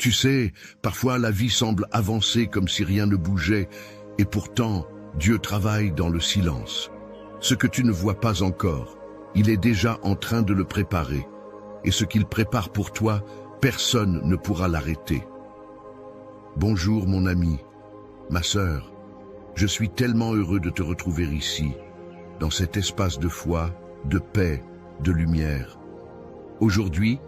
Tu sais, parfois la vie semble avancer comme si rien ne bougeait, et pourtant, Dieu travaille dans le silence. Ce que tu ne vois pas encore, il est déjà en train de le préparer, et ce qu'il prépare pour toi, personne ne pourra l'arrêter. Bonjour mon ami, ma sœur, je suis tellement heureux de te retrouver ici, dans cet espace de foi, de paix, de lumière. Aujourd'hui,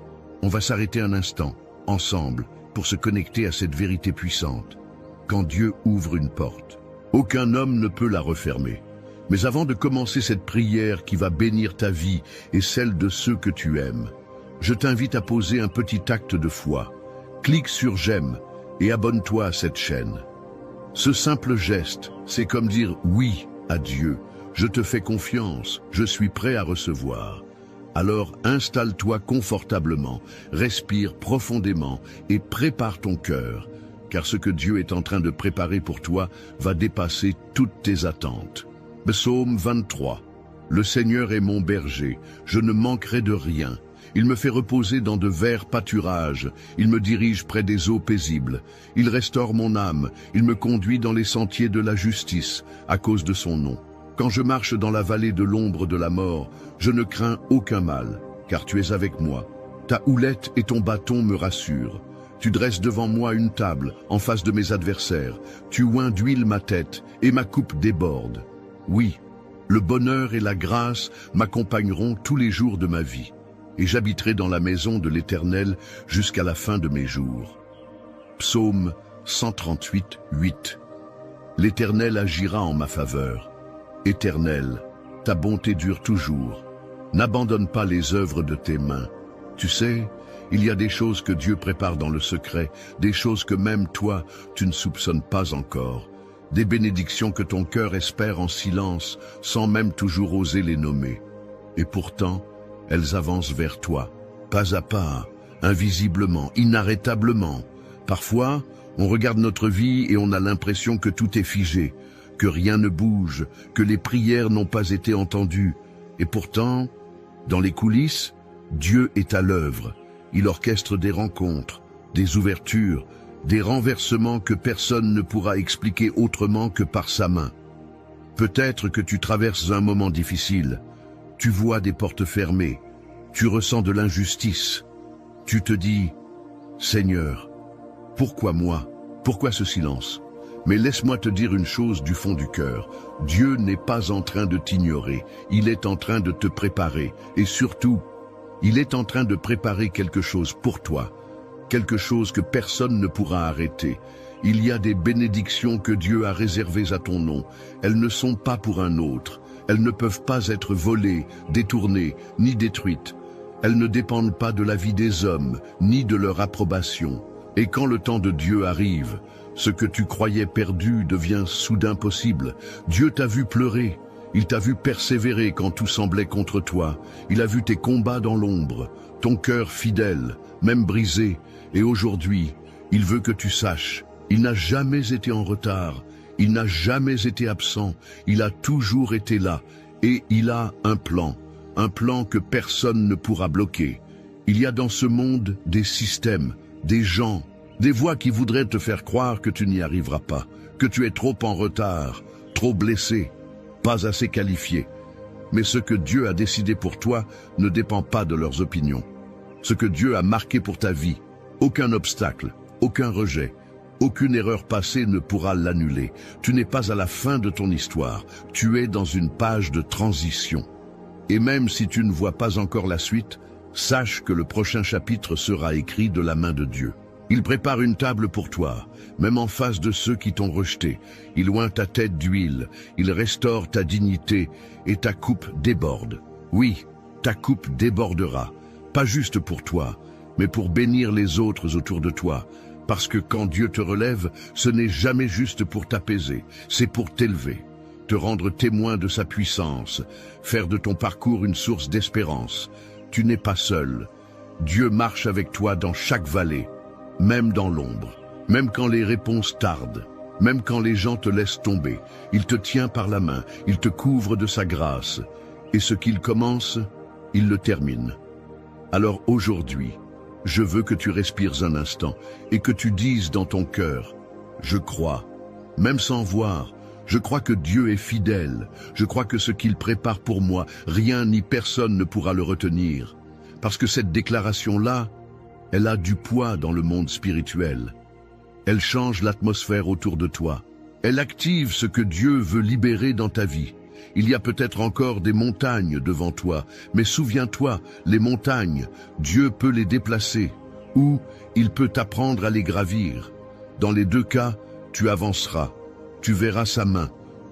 on va s'arrêter un instant, ensemble, pour se connecter à cette vérité puissante. Quand Dieu ouvre une porte, aucun homme ne peut la refermer. Mais avant de commencer cette prière qui va bénir ta vie et celle de ceux que tu aimes, je t'invite à poser un petit acte de foi. Clique sur j'aime et abonne-toi à cette chaîne. Ce simple geste, c'est comme dire oui à Dieu. Je te fais confiance, je suis prêt à recevoir. Alors installe-toi confortablement, respire profondément et prépare ton cœur, car ce que Dieu est en train de préparer pour toi va dépasser toutes tes attentes. Psaume 23. Le Seigneur est mon berger, je ne manquerai de rien. Il me fait reposer dans de verts pâturages, il me dirige près des eaux paisibles. Il restaure mon âme, il me conduit dans les sentiers de la justice, à cause de son nom. Quand je marche dans la vallée de l'ombre de la mort, je ne crains aucun mal, car tu es avec moi. Ta houlette et ton bâton me rassurent. Tu dresses devant moi une table, en face de mes adversaires. Tu oins d'huile ma tête, et ma coupe déborde. Oui, le bonheur et la grâce m'accompagneront tous les jours de ma vie, et j'habiterai dans la maison de l'Éternel jusqu'à la fin de mes jours. Psaume 138, 8. L'Éternel agira en ma faveur. Éternel, ta bonté dure toujours. N'abandonne pas les œuvres de tes mains. Tu sais, il y a des choses que Dieu prépare dans le secret, des choses que même toi, tu ne soupçonnes pas encore. Des bénédictions que ton cœur espère en silence, sans même toujours oser les nommer. Et pourtant, elles avancent vers toi, pas à pas, invisiblement, inarrêtablement. Parfois, on regarde notre vie et on a l'impression que tout est figé, que rien ne bouge, que les prières n'ont pas été entendues. Et pourtant, dans les coulisses, Dieu est à l'œuvre. Il orchestre des rencontres, des ouvertures, des renversements que personne ne pourra expliquer autrement que par sa main. Peut-être que tu traverses un moment difficile. Tu vois des portes fermées. Tu ressens de l'injustice. Tu te dis, « Seigneur, pourquoi moi? Pourquoi ce silence ?» Mais laisse-moi te dire une chose du fond du cœur. Dieu n'est pas en train de t'ignorer. Il est en train de te préparer. Et surtout, il est en train de préparer quelque chose pour toi. Quelque chose que personne ne pourra arrêter. Il y a des bénédictions que Dieu a réservées à ton nom. Elles ne sont pas pour un autre. Elles ne peuvent pas être volées, détournées, ni détruites. Elles ne dépendent pas de la vie des hommes, ni de leur approbation. Et quand le temps de Dieu arrive, ce que tu croyais perdu devient soudain possible. Dieu t'a vu pleurer, il t'a vu persévérer quand tout semblait contre toi. Il a vu tes combats dans l'ombre, ton cœur fidèle, même brisé. Et aujourd'hui, il veut que tu saches, il n'a jamais été en retard, il n'a jamais été absent, il a toujours été là. Et il a un plan que personne ne pourra bloquer. Il y a dans ce monde des systèmes, des gens, des voix qui voudraient te faire croire que tu n'y arriveras pas, que tu es trop en retard, trop blessé, pas assez qualifié. Mais ce que Dieu a décidé pour toi ne dépend pas de leurs opinions. Ce que Dieu a marqué pour ta vie, aucun obstacle, aucun rejet, aucune erreur passée ne pourra l'annuler. Tu n'es pas à la fin de ton histoire, tu es dans une page de transition. Et même si tu ne vois pas encore la suite, sache que le prochain chapitre sera écrit de la main de Dieu. Il prépare une table pour toi, même en face de ceux qui t'ont rejeté. Il oint ta tête d'huile, il restaure ta dignité et ta coupe déborde. Oui, ta coupe débordera, pas juste pour toi, mais pour bénir les autres autour de toi. Parce que quand Dieu te relève, ce n'est jamais juste pour t'apaiser, c'est pour t'élever, te rendre témoin de sa puissance, faire de ton parcours une source d'espérance. Tu n'es pas seul. Dieu marche avec toi dans chaque vallée, même dans l'ombre, même quand les réponses tardent, même quand les gens te laissent tomber. Il te tient par la main, il te couvre de sa grâce. Et ce qu'il commence, il le termine. Alors aujourd'hui, Je veux que tu respires un instant et que tu dises dans ton cœur, je crois, même sans voir, je crois que Dieu est fidèle, je crois que ce qu'il prépare pour moi, rien ni personne ne pourra le retenir. Parce que cette déclaration-là, elle a du poids dans le monde spirituel. Elle change l'atmosphère autour de toi. Elle active ce que Dieu veut libérer dans ta vie. Il y a peut-être encore des montagnes devant toi, mais souviens-toi, les montagnes, Dieu peut les déplacer, ou il peut t'apprendre à les gravir. Dans les deux cas, tu avanceras, tu verras sa main,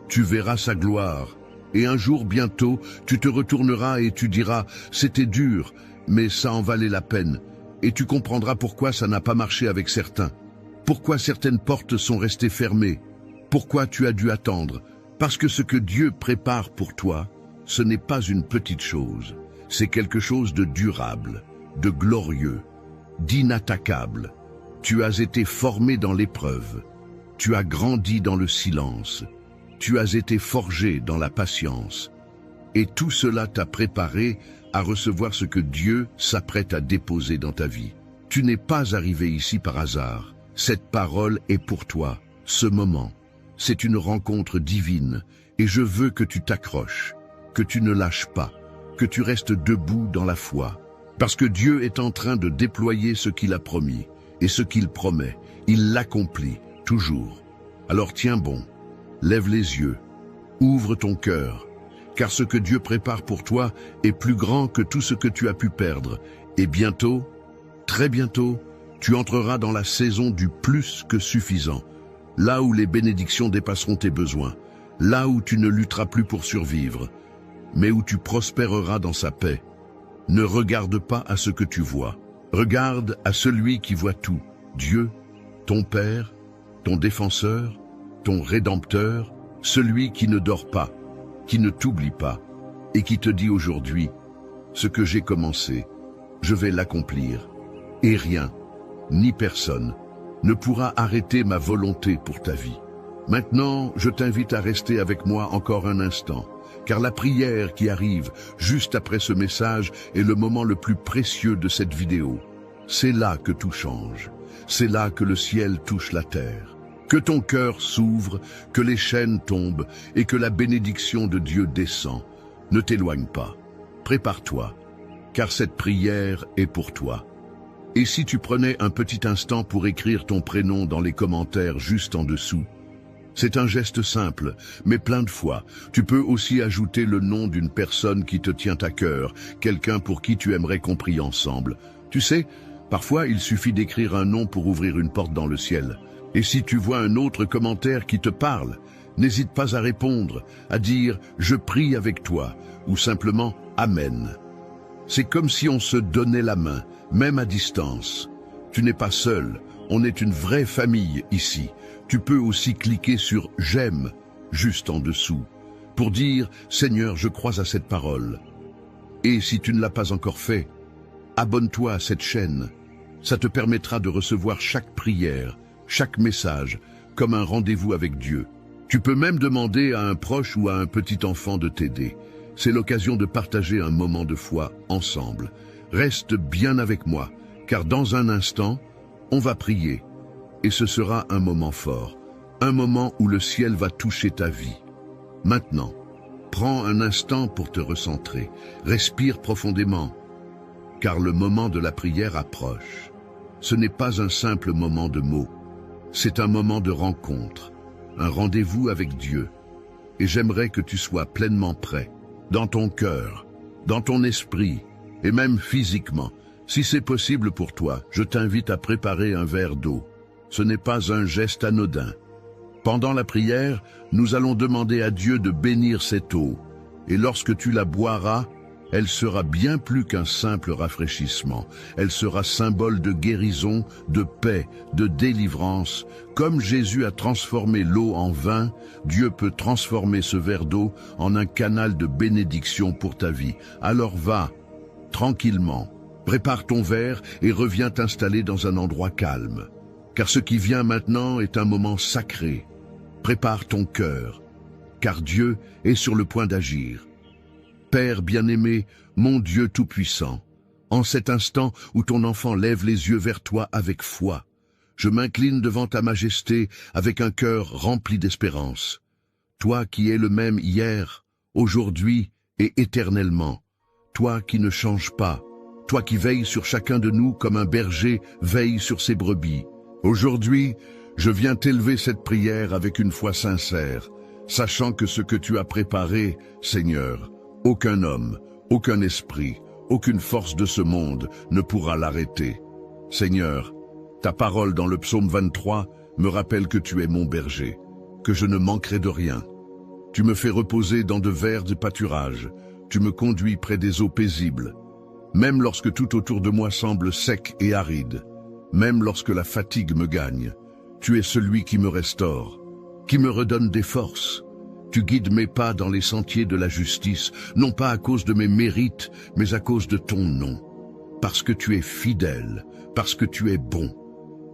tu verras sa gloire, et un jour bientôt, tu te retourneras et tu diras « c'était dur, mais ça en valait la peine », et tu comprendras pourquoi ça n'a pas marché avec certains, pourquoi certaines portes sont restées fermées, pourquoi tu as dû attendre. Parce que ce que Dieu prépare pour toi, ce n'est pas une petite chose, c'est quelque chose de durable, de glorieux, d'inattaquable. Tu as été formé dans l'épreuve, tu as grandi dans le silence, tu as été forgé dans la patience. Et tout cela t'a préparé à recevoir ce que Dieu s'apprête à déposer dans ta vie. Tu n'es pas arrivé ici par hasard, cette parole est pour toi, ce moment. C'est une rencontre divine et je veux que tu t'accroches, que tu ne lâches pas, que tu restes debout dans la foi. Parce que Dieu est en train de déployer ce qu'il a promis et ce qu'il promet, il l'accomplit toujours. Alors tiens bon, lève les yeux, ouvre ton cœur, car ce que Dieu prépare pour toi est plus grand que tout ce que tu as pu perdre. Et bientôt, très bientôt, tu entreras dans la saison du plus que suffisant. Là où les bénédictions dépasseront tes besoins, là où tu ne lutteras plus pour survivre, mais où tu prospéreras dans sa paix. Ne regarde pas à ce que tu vois, regarde à celui qui voit tout, Dieu, ton Père, ton défenseur, ton Rédempteur, celui qui ne dort pas, qui ne t'oublie pas, et qui te dit aujourd'hui, ce que j'ai commencé, je vais l'accomplir, et rien, ni personne, ne pourra arrêter ma volonté pour ta vie. Maintenant, je t'invite à rester avec moi encore un instant, car la prière qui arrive juste après ce message est le moment le plus précieux de cette vidéo. C'est là que tout change, c'est là que le ciel touche la terre. Que ton cœur s'ouvre, que les chaînes tombent et que la bénédiction de Dieu descend. Ne t'éloigne pas, prépare-toi, car cette prière est pour toi. Et si tu prenais un petit instant pour écrire ton prénom dans les commentaires juste en dessous? C'est un geste simple, mais plein de foi. Tu peux aussi ajouter le nom d'une personne qui te tient à cœur, quelqu'un pour qui tu aimerais qu'on prie ensemble. Tu sais, parfois il suffit d'écrire un nom pour ouvrir une porte dans le ciel. Et si tu vois un autre commentaire qui te parle, n'hésite pas à répondre, à dire « Je prie avec toi » ou simplement « Amen ». C'est comme si on se donnait la main, même à distance. Tu n'es pas seul, on est une vraie famille ici. Tu peux aussi cliquer sur « J'aime » juste en dessous, pour dire « Seigneur, je crois à cette parole ». Et si tu ne l'as pas encore fait, abonne-toi à cette chaîne. Ça te permettra de recevoir chaque prière, chaque message, comme un rendez-vous avec Dieu. Tu peux même demander à un proche ou à un petit enfant de t'aider. C'est l'occasion de partager un moment de foi ensemble. Reste bien avec moi, car dans un instant, on va prier. Et ce sera un moment fort, un moment où le ciel va toucher ta vie. Maintenant, prends un instant pour te recentrer. Respire profondément, car le moment de la prière approche. Ce n'est pas un simple moment de mots. C'est un moment de rencontre, un rendez-vous avec Dieu. Et j'aimerais que tu sois pleinement prêt, dans ton cœur, dans ton esprit, et même physiquement. Si c'est possible pour toi, je t'invite à préparer un verre d'eau. Ce n'est pas un geste anodin. Pendant la prière, nous allons demander à Dieu de bénir cette eau. Et lorsque tu la boiras, elle sera bien plus qu'un simple rafraîchissement. Elle sera symbole de guérison, de paix, de délivrance. Comme Jésus a transformé l'eau en vin, Dieu peut transformer ce verre d'eau en un canal de bénédiction pour ta vie. Alors va, tranquillement, prépare ton verre et reviens t'installer dans un endroit calme. Car ce qui vient maintenant est un moment sacré. Prépare ton cœur, car Dieu est sur le point d'agir. Père bien-aimé, mon Dieu tout-puissant, En cet instant où ton enfant lève les yeux vers toi avec foi, je m'incline devant ta majesté avec un cœur rempli d'espérance. Toi qui es le même hier, aujourd'hui et éternellement, toi qui ne changes pas, toi qui veilles sur chacun de nous comme un berger veille sur ses brebis. Aujourd'hui, je viens t'élever cette prière avec une foi sincère, sachant que ce que tu as préparé, Seigneur, aucun homme, aucun esprit, aucune force de ce monde ne pourra l'arrêter. Seigneur, ta parole dans le psaume 23 me rappelle que tu es mon berger, que je ne manquerai de rien. Tu me fais reposer dans de verts pâturages, tu me conduis près des eaux paisibles. Même lorsque tout autour de moi semble sec et aride, même lorsque la fatigue me gagne, tu es celui qui me restaure, qui me redonne des forces. Tu guides mes pas dans les sentiers de la justice, non pas à cause de mes mérites, mais à cause de ton nom. Parce que tu es fidèle, parce que tu es bon.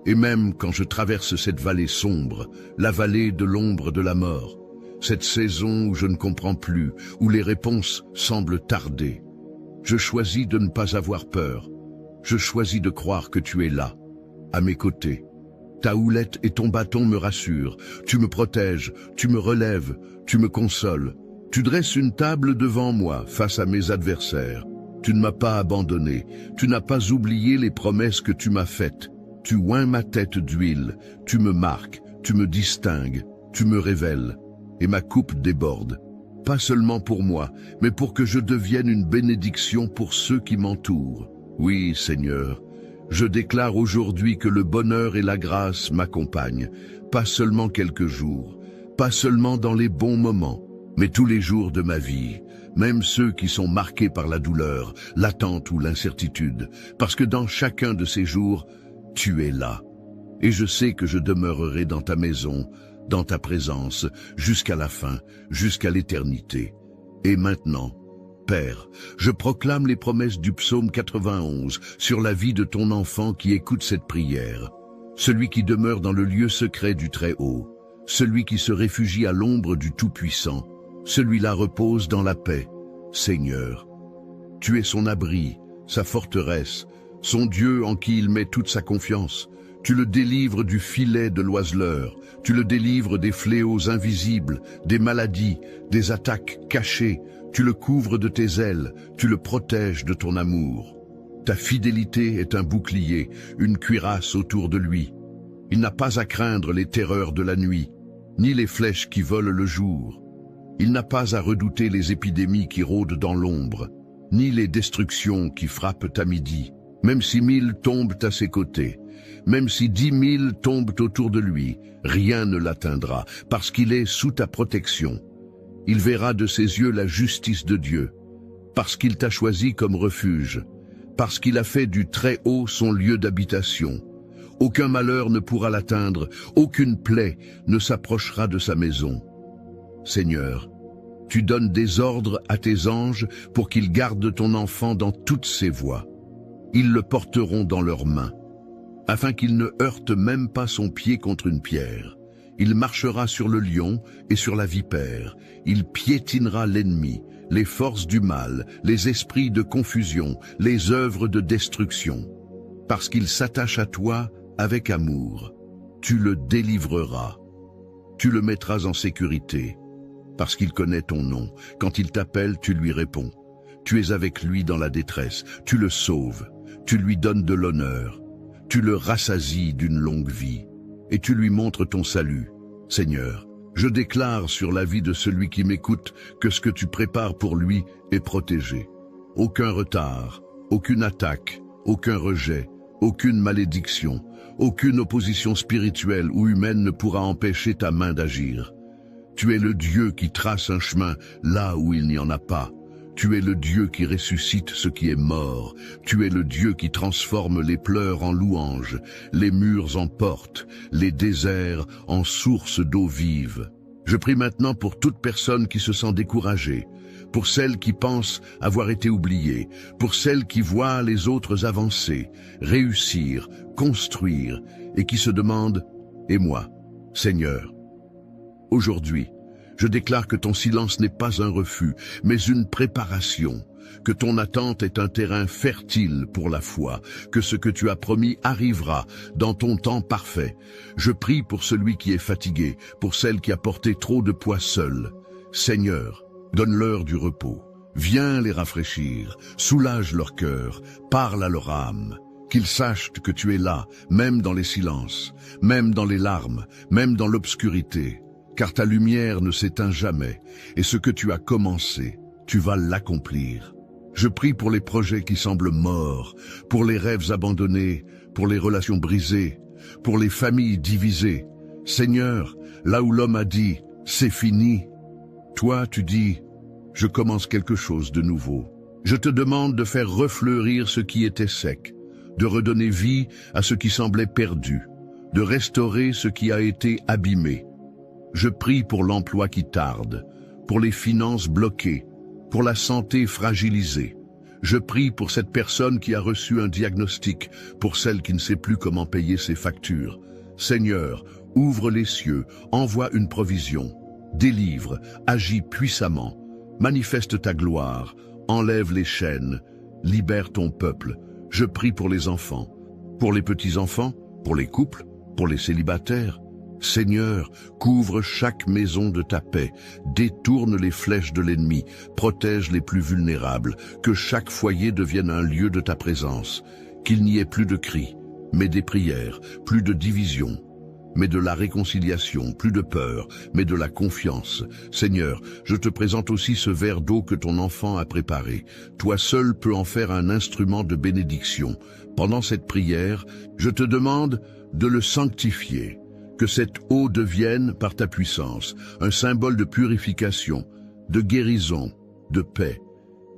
Et même quand je traverse cette vallée sombre, la vallée de l'ombre de la mort, cette saison où je ne comprends plus, où les réponses semblent tarder, je choisis de ne pas avoir peur. Je choisis de croire que tu es là, à mes côtés. Ta houlette et ton bâton me rassurent. Tu me protèges, tu me relèves, tu me consoles. Tu dresses une table devant moi face à mes adversaires. Tu ne m'as pas abandonné. Tu n'as pas oublié les promesses que tu m'as faites. Tu oins ma tête d'huile. Tu me marques, tu me distingues, tu me révèles. Et ma coupe déborde. Pas seulement pour moi, mais pour que je devienne une bénédiction pour ceux qui m'entourent. Oui, Seigneur, je déclare aujourd'hui que le bonheur et la grâce m'accompagnent, pas seulement quelques jours, pas seulement dans les bons moments, mais tous les jours de ma vie, même ceux qui sont marqués par la douleur, l'attente ou l'incertitude, parce que dans chacun de ces jours, tu es là. Et je sais que je demeurerai dans ta maison, dans ta présence, jusqu'à la fin, jusqu'à l'éternité. Et maintenant, Père, je proclame les promesses du psaume 91 sur la vie de ton enfant qui écoute cette prière. Celui qui demeure dans le lieu secret du Très-Haut, celui qui se réfugie à l'ombre du Tout-Puissant, celui-là repose dans la paix. Seigneur, tu es son abri, sa forteresse, son Dieu en qui il met toute sa confiance. Tu le délivres du filet de l'oiseleur, tu le délivres des fléaux invisibles, des maladies, des attaques cachées. Tu le couvres de tes ailes, tu le protèges de ton amour. Ta fidélité est un bouclier, une cuirasse autour de lui. Il n'a pas à craindre les terreurs de la nuit, ni les flèches qui volent le jour. Il n'a pas à redouter les épidémies qui rôdent dans l'ombre, ni les destructions qui frappent à midi. Même si 1000 tombent à ses côtés, même si 10 000 tombent autour de lui, rien ne l'atteindra, parce qu'il est sous ta protection. Il verra de ses yeux la justice de Dieu, parce qu'il t'a choisi comme refuge, parce qu'il a fait du Très-Haut son lieu d'habitation. Aucun malheur ne pourra l'atteindre, aucune plaie ne s'approchera de sa maison. Seigneur, tu donnes des ordres à tes anges pour qu'ils gardent ton enfant dans toutes ses voies. Ils le porteront dans leurs mains, afin qu'il ne heurte même pas son pied contre une pierre. Il marchera sur le lion et sur la vipère. Il piétinera l'ennemi, les forces du mal, les esprits de confusion, les œuvres de destruction. Parce qu'il s'attache à toi avec amour, tu le délivreras. Tu le mettras en sécurité, parce qu'il connaît ton nom. Quand il t'appelle, tu lui réponds. Tu es avec lui dans la détresse, tu le sauves, tu lui donnes de l'honneur, tu le rassasies d'une longue vie. Et tu lui montres ton salut. Seigneur, je déclare sur la vie de celui qui m'écoute que ce que tu prépares pour lui est protégé. Aucun retard, aucune attaque, aucun rejet, aucune malédiction, aucune opposition spirituelle ou humaine ne pourra empêcher ta main d'agir. Tu es le Dieu qui trace un chemin là où il n'y en a pas. Tu es le Dieu qui ressuscite ce qui est mort. Tu es le Dieu qui transforme les pleurs en louanges, les murs en portes, les déserts en sources d'eau vive. Je prie maintenant pour toute personne qui se sent découragée, pour celles qui pensent avoir été oubliées, pour celles qui voient les autres avancer, réussir, construire, et qui se demandent « Et moi, Seigneur ?» Aujourd'hui, je déclare que ton silence n'est pas un refus, mais une préparation, que ton attente est un terrain fertile pour la foi, que ce que tu as promis arrivera dans ton temps parfait. Je prie pour celui qui est fatigué, pour celle qui a porté trop de poids seule. Seigneur, donne-leur du repos. Viens les rafraîchir, soulage leur cœur, parle à leur âme. Qu'ils sachent que tu es là, même dans les silences, même dans les larmes, même dans l'obscurité. Car ta lumière ne s'éteint jamais, et ce que tu as commencé, tu vas l'accomplir. Je prie pour les projets qui semblent morts, pour les rêves abandonnés, pour les relations brisées, pour les familles divisées. Seigneur, là où l'homme a dit « c'est fini », toi tu dis « je commence quelque chose de nouveau ». Je te demande de faire refleurir ce qui était sec, de redonner vie à ce qui semblait perdu, de restaurer ce qui a été abîmé. Je prie pour l'emploi qui tarde, pour les finances bloquées, pour la santé fragilisée. Je prie pour cette personne qui a reçu un diagnostic, pour celle qui ne sait plus comment payer ses factures. Seigneur, ouvre les cieux, envoie une provision, délivre, agis puissamment, manifeste ta gloire, enlève les chaînes, libère ton peuple. Je prie pour les enfants, pour les petits-enfants, pour les couples, pour les célibataires. Seigneur, couvre chaque maison de ta paix, détourne les flèches de l'ennemi, protège les plus vulnérables, que chaque foyer devienne un lieu de ta présence, qu'il n'y ait plus de cris, mais des prières, plus de division, mais de la réconciliation, plus de peur, mais de la confiance. Seigneur, je te présente aussi ce verre d'eau que ton enfant a préparé. Toi seul peux en faire un instrument de bénédiction. Pendant cette prière, je te demande de le sanctifier. Que cette eau devienne, par ta puissance, un symbole de purification, de guérison, de paix.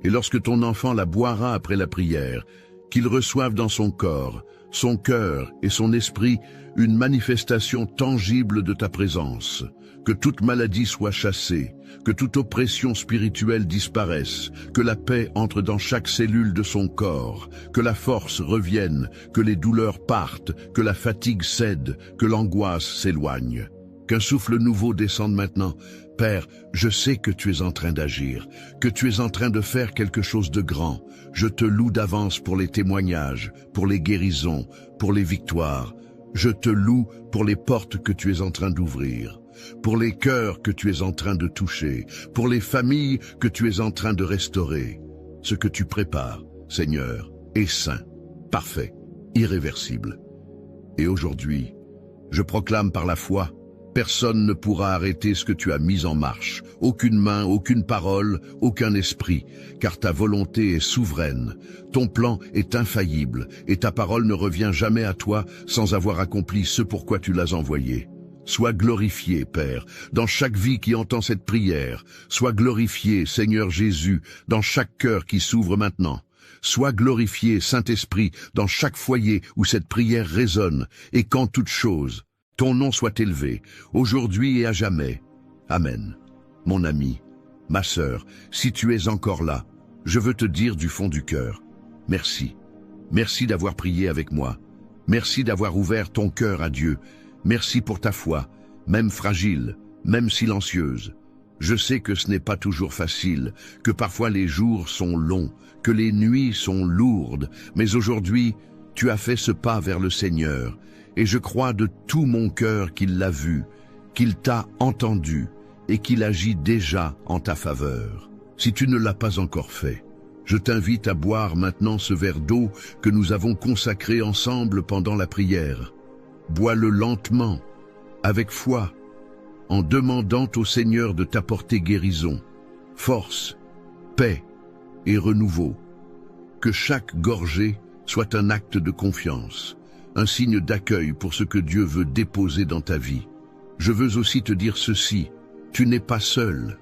Et lorsque ton enfant la boira après la prière, qu'il reçoive dans son corps, son cœur et son esprit une manifestation tangible de ta présence. Que toute maladie soit chassée, que toute oppression spirituelle disparaisse, que la paix entre dans chaque cellule de son corps, que la force revienne, que les douleurs partent, que la fatigue cède, que l'angoisse s'éloigne. Qu'un souffle nouveau descende maintenant. Père, je sais que tu es en train d'agir, que tu es en train de faire quelque chose de grand. Je te loue d'avance pour les témoignages, pour les guérisons, pour les victoires. Je te loue pour les portes que tu es en train d'ouvrir, pour les cœurs que tu es en train de toucher, pour les familles que tu es en train de restaurer. Ce que tu prépares, Seigneur, est saint, parfait, irréversible. Et aujourd'hui, je proclame par la foi, personne ne pourra arrêter ce que tu as mis en marche, aucune main, aucune parole, aucun esprit, car ta volonté est souveraine, ton plan est infaillible, et ta parole ne revient jamais à toi sans avoir accompli ce pourquoi tu l'as envoyé. Sois glorifié, Père, dans chaque vie qui entend cette prière. Sois glorifié, Seigneur Jésus, dans chaque cœur qui s'ouvre maintenant. Sois glorifié, Saint-Esprit, dans chaque foyer où cette prière résonne, et qu'en toute chose, ton nom soit élevé, aujourd'hui et à jamais. Amen. Mon ami, ma sœur, si tu es encore là, je veux te dire du fond du cœur, merci. Merci d'avoir prié avec moi. Merci d'avoir ouvert ton cœur à Dieu. Merci pour ta foi, même fragile, même silencieuse. Je sais que ce n'est pas toujours facile, que parfois les jours sont longs, que les nuits sont lourdes, mais aujourd'hui, tu as fait ce pas vers le Seigneur, et je crois de tout mon cœur qu'il l'a vu, qu'il t'a entendu, et qu'il agit déjà en ta faveur. Si tu ne l'as pas encore fait, je t'invite à boire maintenant ce verre d'eau que nous avons consacré ensemble pendant la prière. Bois-le lentement, avec foi, en demandant au Seigneur de t'apporter guérison, force, paix et renouveau. Que chaque gorgée soit un acte de confiance, un signe d'accueil pour ce que Dieu veut déposer dans ta vie. Je veux aussi te dire ceci, tu n'es pas seul.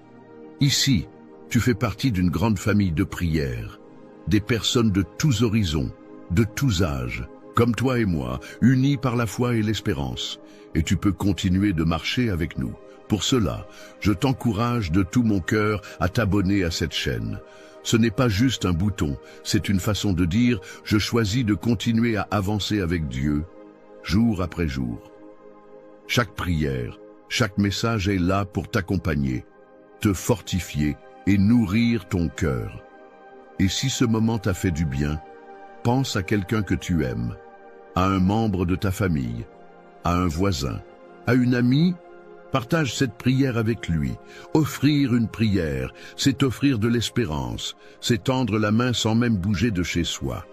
Ici, tu fais partie d'une grande famille de prières, des personnes de tous horizons, de tous âges, comme toi et moi, unis par la foi et l'espérance, et tu peux continuer de marcher avec nous. Pour cela, je t'encourage de tout mon cœur à t'abonner à cette chaîne. Ce n'est pas juste un bouton, c'est une façon de dire « Je choisis de continuer à avancer avec Dieu, jour après jour ». Chaque prière, chaque message est là pour t'accompagner, te fortifier et nourrir ton cœur. Et si ce moment t'a fait du bien, pense à quelqu'un que tu aimes, à un membre de ta famille, à un voisin, à une amie. Partage cette prière avec lui. Offrir une prière, c'est offrir de l'espérance, c'est tendre la main sans même bouger de chez soi.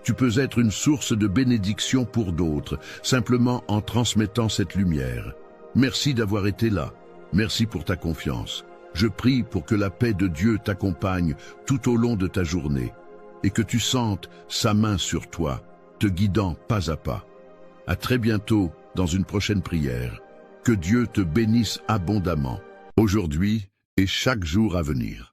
Tu peux être une source de bénédiction pour d'autres, simplement en transmettant cette lumière. Merci d'avoir été là. Merci pour ta confiance. Je prie pour que la paix de Dieu t'accompagne tout au long de ta journée et que tu sentes sa main sur toi, te guidant pas à pas. À très bientôt dans une prochaine prière. Que Dieu te bénisse abondamment, aujourd'hui et chaque jour à venir.